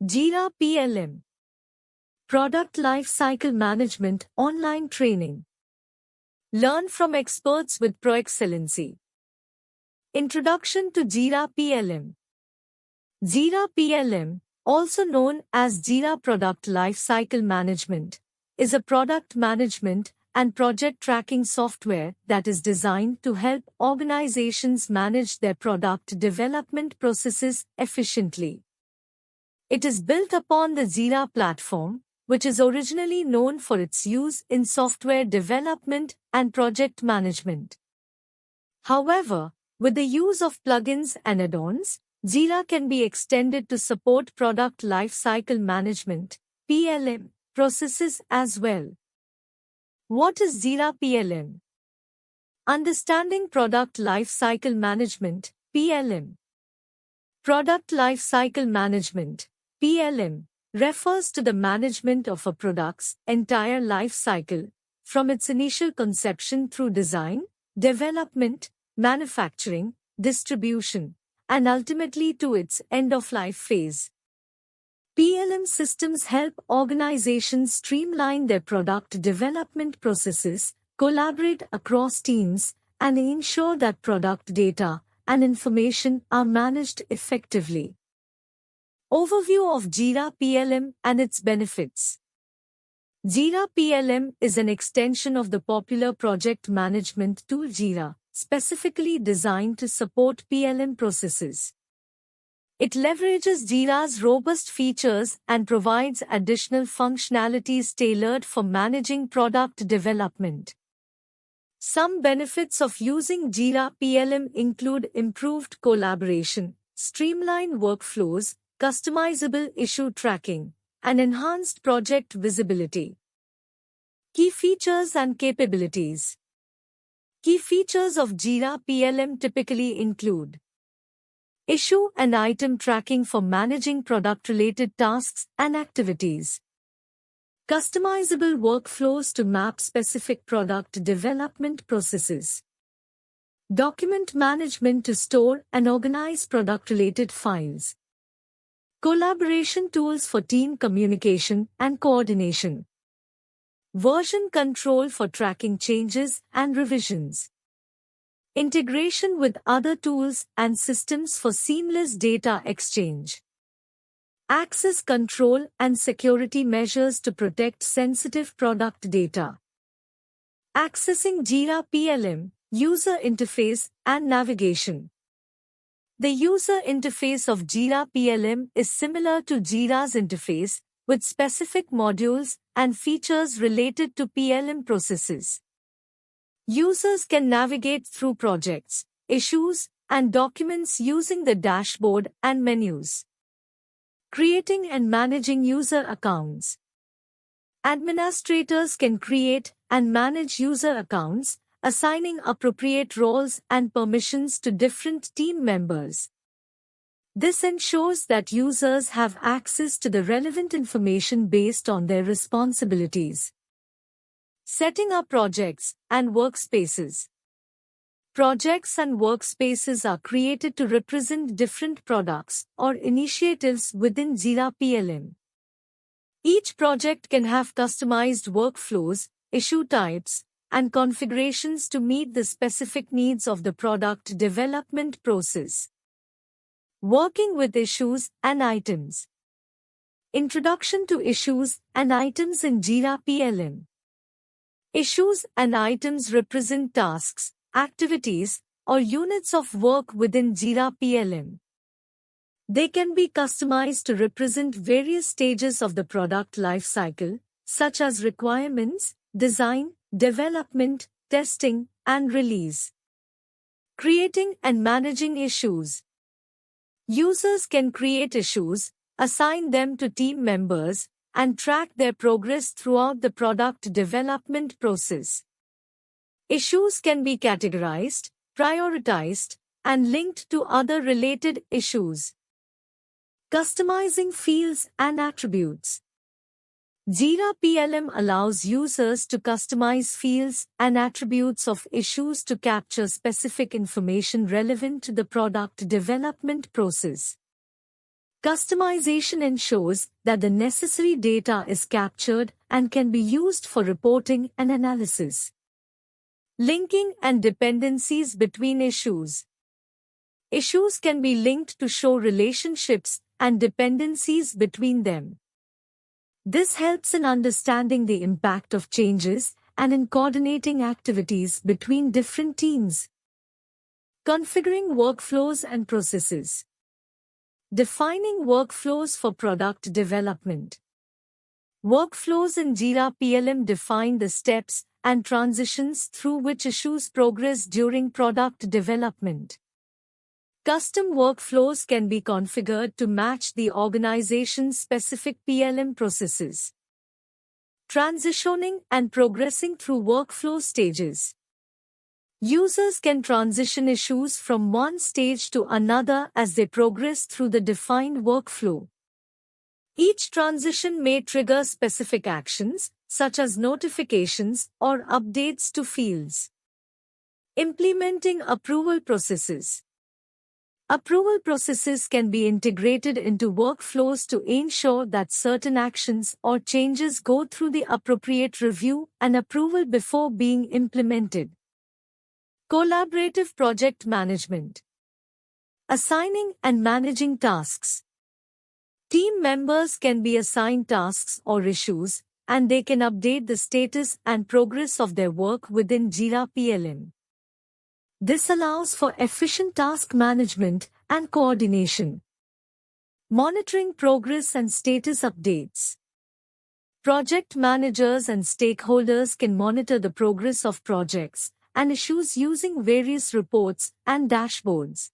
Jira PLM, Product Lifecycle Management Online Training. Learn from experts with Proexcellency. Introduction to Jira PLM. Jira PLM, also known as Jira Product Lifecycle Management, is a product management and project tracking software that is designed to help organizations manage their product development processes efficiently. It is built upon the Jira platform, which is originally known for its use in software development and project management. However, with the use of plugins and add-ons, Jira can be extended to support product lifecycle management (PLM) processes as well. What is Jira PLM? Understanding Product Lifecycle Management (PLM). Product Lifecycle Management (PLM) refers to the management of a product's entire life cycle, from its initial conception through design, development, manufacturing, distribution, and ultimately to its end-of-life phase. PLM systems help organizations streamline their product development processes, collaborate across teams, and ensure that product data and information are managed effectively. Overview of Jira PLM and its benefits. Jira PLM is an extension of the popular project management tool Jira, specifically designed to support PLM processes. It leverages Jira's robust features and provides additional functionalities tailored for managing product development. Some benefits of using Jira PLM include improved collaboration, streamlined workflows, customizable issue tracking, and enhanced project visibility. Key features and capabilities. Key features of Jira PLM typically include issue and item tracking for managing product-related tasks and activities. Customizable workflows to map specific product development processes. Document management to store and organize product-related files. Collaboration tools for team communication and coordination. Version control for tracking changes and revisions. Integration with other tools and systems for seamless data exchange. Access control and security measures to protect sensitive product data. Accessing Jira PLM, user interface and navigation. The user interface of Jira PLM is similar to Jira's interface, with specific modules and features related to PLM processes. Users can navigate through projects, issues, and documents using the dashboard and menus. Creating and managing user accounts. Administrators can create and manage user accounts, assigning appropriate roles and permissions to different team members. This ensures that users have access to the relevant information based on their responsibilities. Setting up projects and workspaces. Projects and workspaces are created to represent different products or initiatives within Jira PLM. Each project can have customized workflows, issue types, and configurations to meet the specific needs of the product development process. Working with issues and items. Introduction to issues and items in Jira PLM. Issues and items represent tasks, activities, or units of work within Jira PLM. They can be customized to represent various stages of the product lifecycle, such as requirements, design, development, testing, and release. Creating and managing issues. Users can create issues, assign them to team members, and track their progress throughout the product development process. Issues can be categorized, prioritized, and linked to other related issues. Customizing fields and attributes. Jira PLM allows users to customize fields and attributes of issues to capture specific information relevant to the product development process. Customization ensures that the necessary data is captured and can be used for reporting and analysis. Linking and dependencies between issues. Issues can be linked to show relationships and dependencies between them. This helps in understanding the impact of changes and in coordinating activities between different teams. Configuring workflows and processes. Defining workflows for product development. Workflows in Jira PLM define the steps and transitions through which issues progress during product development. Custom workflows can be configured to match the organization's specific PLM processes. Transitioning and progressing through workflow stages. Users can transition issues from one stage to another as they progress through the defined workflow. Each transition may trigger specific actions, such as notifications or updates to fields. Implementing approval processes. Approval processes can be integrated into workflows to ensure that certain actions or changes go through the appropriate review and approval before being implemented. Collaborative project management. Assigning and managing tasks. Team members can be assigned tasks or issues, and they can update the status and progress of their work within Jira PLM. This allows for efficient task management and coordination. Monitoring progress and status updates. Project managers and stakeholders can monitor the progress of projects and issues using various reports and dashboards.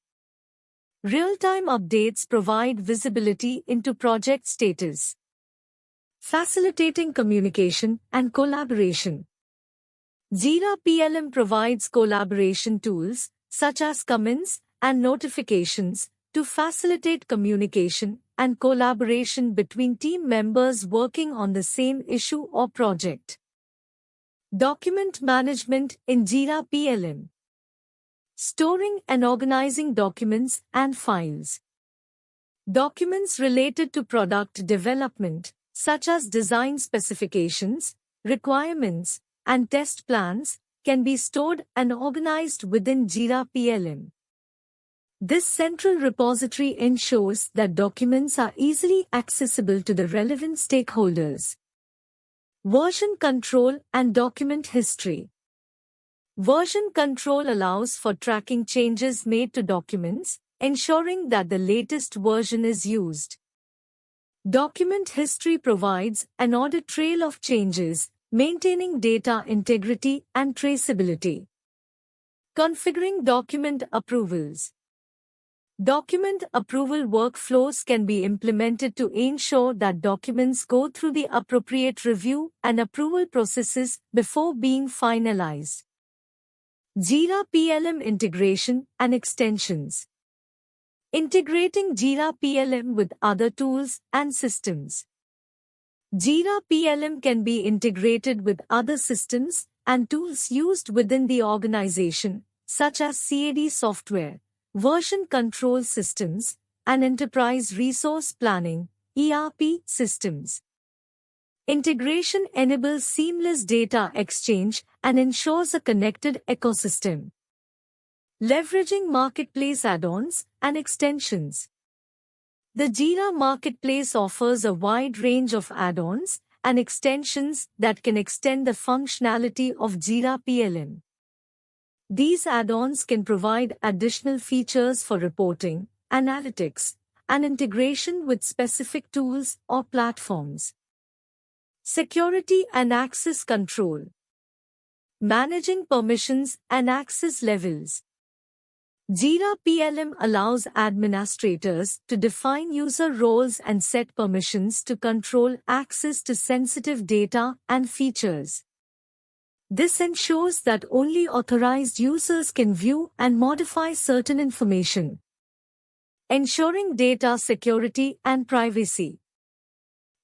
Real-time updates provide visibility into project status. Facilitating communication and collaboration. Jira PLM provides collaboration tools, such as comments and notifications, to facilitate communication and collaboration between team members working on the same issue or project. Document management in Jira PLM. Storing and organizing documents and files. Documents related to product development, such as design specifications, requirements, and test plans, can be stored and organized within Jira PLM. This central repository ensures that documents are easily accessible to the relevant stakeholders. Version control and document history. Version control allows for tracking changes made to documents, ensuring that the latest version is used. Document history provides an audit trail of changes, maintaining data integrity and traceability. Configuring document approvals. Document approval workflows can be implemented to ensure that documents go through the appropriate review and approval processes before being finalized. Jira PLM integration and extensions. Integrating Jira PLM with other tools and systems. Jira PLM can be integrated with other systems and tools used within the organization, such as CAD software, version control systems, and enterprise resource planning (ERP) systems. Integration enables seamless data exchange and ensures a connected ecosystem. Leveraging marketplace add-ons and extensions. The Jira Marketplace offers a wide range of add-ons and extensions that can extend the functionality of Jira PLM. These add-ons can provide additional features for reporting, analytics, and integration with specific tools or platforms. Security and access control. Managing permissions and access levels. Jira PLM allows administrators to define user roles and set permissions to control access to sensitive data and features. This ensures that only authorized users can view and modify certain information. Ensuring data security and privacy.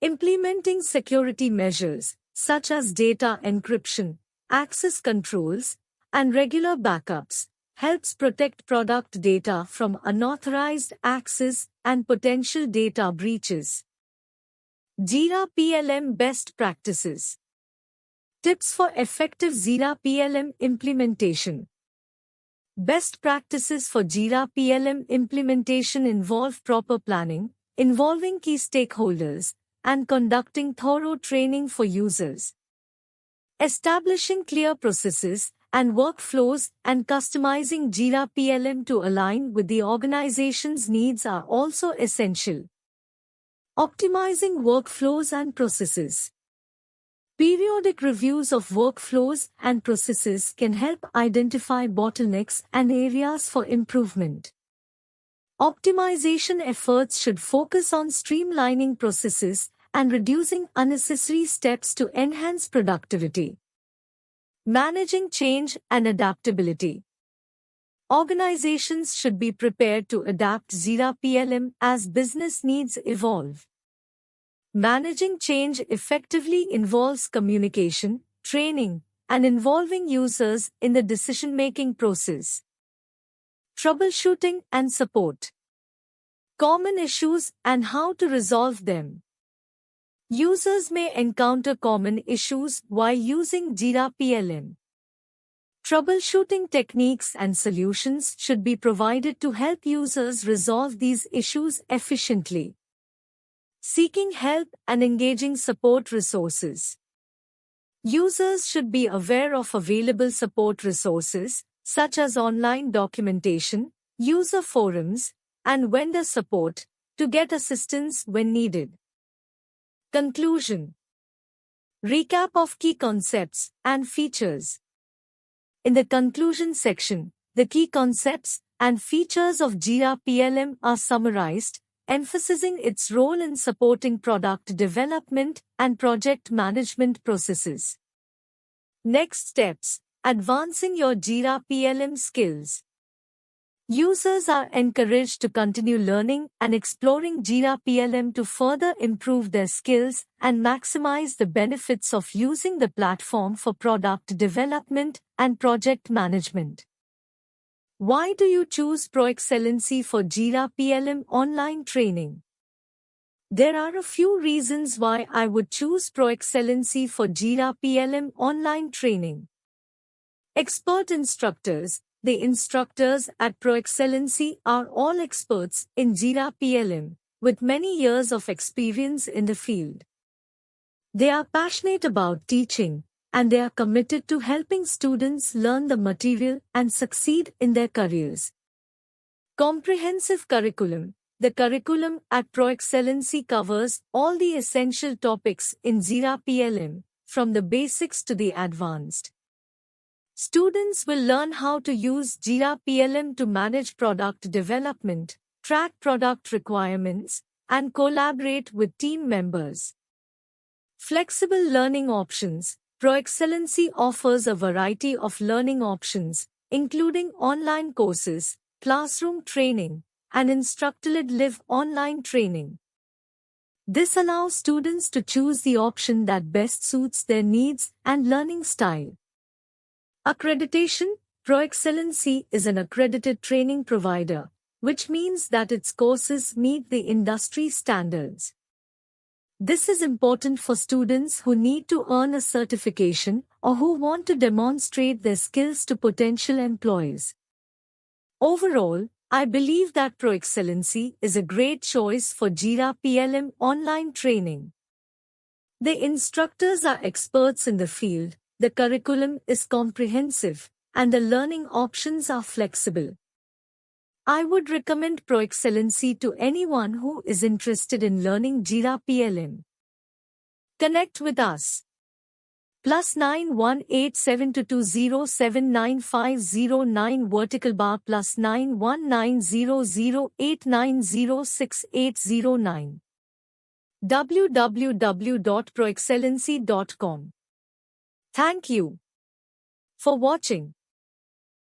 Implementing security measures, such as data encryption, access controls, and regular backups, helps protect product data from unauthorized access and potential data breaches. Jira PLM Best Practices. Tips for effective Jira PLM implementation. Best practices for Jira PLM implementation involve proper planning, involving key stakeholders, and conducting thorough training for users. Establishing clear processes and workflows and customizing Jira PLM to align with the organization's needs are also essential. Optimizing workflows and processes. Periodic reviews of workflows and processes can help identify bottlenecks and areas for improvement. Optimization efforts should focus on streamlining processes and reducing unnecessary steps to enhance productivity. Managing change and adaptability. Organizations should be prepared to adapt Jira PLM as business needs evolve. Managing change effectively involves communication, training, and involving users in the decision-making process. Troubleshooting and support. Common issues and how to resolve them. Users may encounter common issues while using Jira PLM. Troubleshooting techniques and solutions should be provided to help users resolve these issues efficiently. Seeking help and engaging support resources. Users should be aware of available support resources, such as online documentation, user forums, and vendor support, to get assistance when needed. Conclusion. Recap of key concepts and features. In the conclusion section, the key concepts and features of Jira PLM are summarized, emphasizing its role in supporting product development and project management processes. Next steps: advancing your Jira PLM skills. Users are encouraged to continue learning and exploring Jira PLM to further improve their skills and maximize the benefits of using the platform for product development and project management. Why do you choose Proexcellency for Jira PLM online training? There are a few reasons why I would choose Proexcellency for Jira PLM online training. Expert instructors. The instructors at Proexcellency are all experts in Jira PLM, with many years of experience in the field. They are passionate about teaching, and they are committed to helping students learn the material and succeed in their careers. Comprehensive curriculum. The curriculum at Proexcellency covers all the essential topics in Jira PLM, from the basics to the advanced. Students will learn how to use Jira PLM to manage product development, track product requirements, and collaborate with team members. Flexible learning options. Proexcellency offers a variety of learning options, including online courses, classroom training, and instructor-led live online training. This allows students to choose the option that best suits their needs and learning style. Accreditation. Proexcellency is an accredited training provider, which means that its courses meet the industry standards. This is important for students who need to earn a certification or who want to demonstrate their skills to potential employees. Overall, I believe that Proexcellency is a great choice for Jira PLM online training. The instructors are experts in the field, the curriculum is comprehensive, and the learning options are flexible. I would recommend Proexcellency to anyone who is interested in learning Jira PLM. Connect with us. +9 18722079509 vertical bar +9 190089068809 www.proexcellency.com. Thank you for watching.